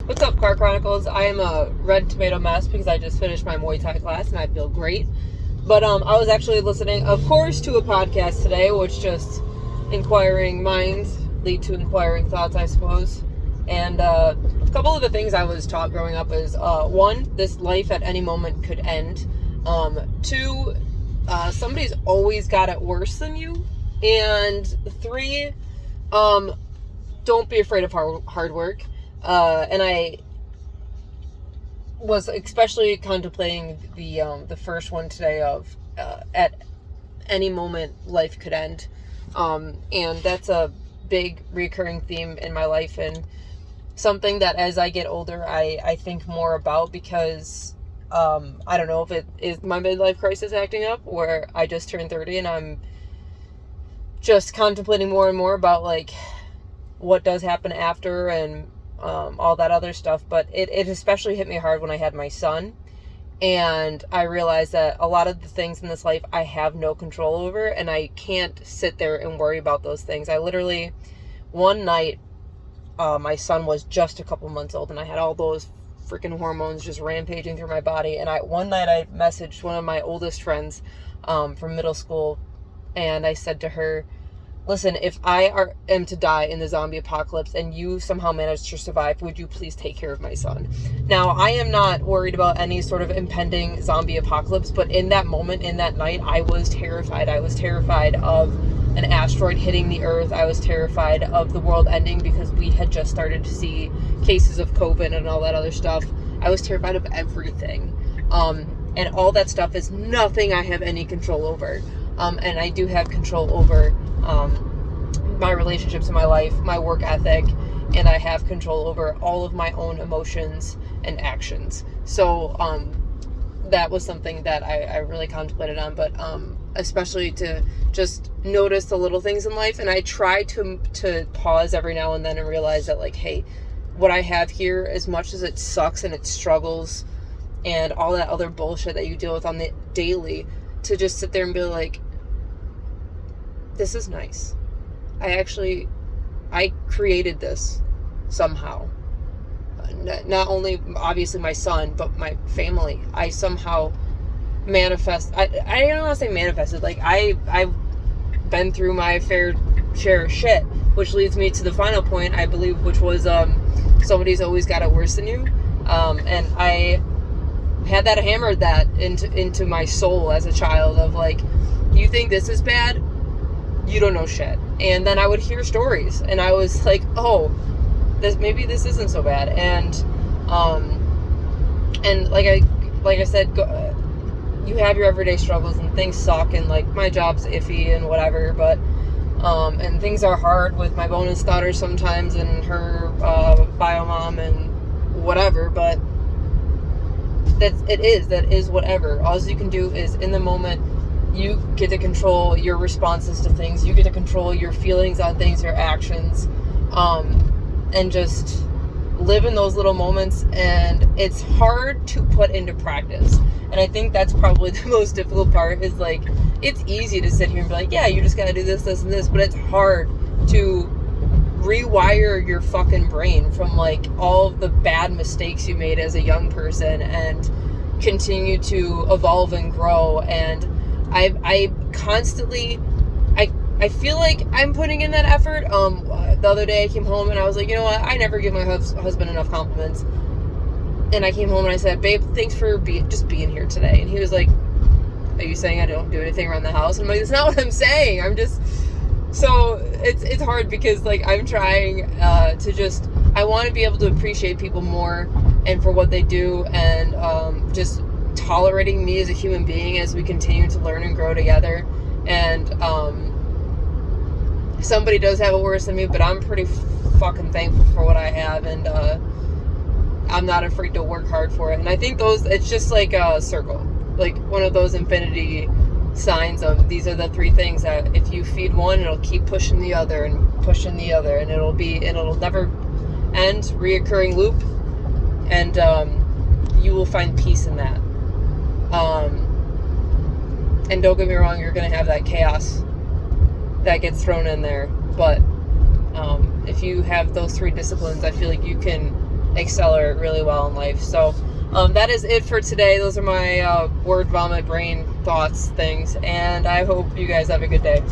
What's up, Car Chronicles? I am a red tomato mess because I just finished my Muay Thai class and I feel great. But I was actually listening, of course, to a podcast today, which just inquiring minds lead to inquiring thoughts, I suppose. And a couple of the things I was taught growing up is, one, this life at any moment could end. Two, somebody's always got it worse than you. And three, don't be afraid of hard work. And I was especially contemplating the first one today of at any moment life could end, and that's a big recurring theme in my life and something that as I get older I think more about because I don't know if it is my midlife crisis acting up where I just turned 30 and I'm just contemplating more and more about like what does happen after and all that other stuff. But it especially hit me hard when I had my son, and I realized that a lot of the things in this life I have no control over, and I can't sit there and worry about those things. I literally, one night, my son was just a couple months old, and I had all those freaking hormones just rampaging through my body, and one night I messaged one of my oldest friends from middle school, and I said to her, listen, if I am to die in the zombie apocalypse and you somehow manage to survive, would you please take care of my son? Now, I am not worried about any sort of impending zombie apocalypse, but in that moment, in that night, I was terrified. I was terrified of an asteroid hitting the Earth. I was terrified of the world ending because we had just started to see cases of COVID and all that other stuff. I was terrified of everything. And all that stuff is nothing I have any control over. And I do have control over my relationships in my life, my work ethic, and I have control over all of my own emotions and actions. So that was something that I really contemplated on, but especially to just notice the little things in life. And I try to pause every now and then and realize that, like, hey, what I have here, as much as it sucks and it struggles and all that other bullshit that you deal with on the daily, to just sit there and be like, this is nice. I created this somehow. Not only obviously my son, but my family. I somehow manifest. I don't want to say manifested. Like I've been through my fair share of shit, which leads me to the final point, I believe, which was somebody's always got it worse than you. And I had that hammered that into my soul as a child of like, you think this is bad? You don't know shit. And then I would hear stories and I was like, oh, maybe this isn't so bad. And like I said, you have your everyday struggles and things suck and like my job's iffy and whatever, but and things are hard with my bonus daughter sometimes and her bio mom and whatever, but that is whatever. All you can do is in the moment you get to control your responses to things. You get to control your feelings on things, your actions, and just live in those little moments. And it's hard to put into practice. And I think that's probably the most difficult part is like, it's easy to sit here and be like, yeah, you just got to do this, this, and this. But it's hard to rewire your fucking brain from like all of the bad mistakes you made as a young person and continue to evolve and grow. And I constantly, I feel like I'm putting in that effort. The other day I came home and I was like, you know what? I never give my husband enough compliments. And I came home and I said, babe, thanks for just being here today. And he was like, are you saying I don't do anything around the house? And I'm like, that's not what I'm saying. I'm just, so it's hard because like I'm trying to just, I want to be able to appreciate people more and for what they do and just tolerating me as a human being as we continue to learn and grow together. And somebody does have it worse than me, but I'm pretty fucking thankful for what I have, and I'm not afraid to work hard for it. And I think it's just like a circle, like one of those infinity signs of these are the three things that if you feed one, it'll keep pushing the other and pushing the other, and it'll never end, reoccurring loop, and you will find peace in that. And don't get me wrong, you're going to have that chaos that gets thrown in there. But if you have those three disciplines, I feel like you can accelerate really well in life. So that is it for today. Those are my word vomit brain thoughts things, and I hope you guys have a good day.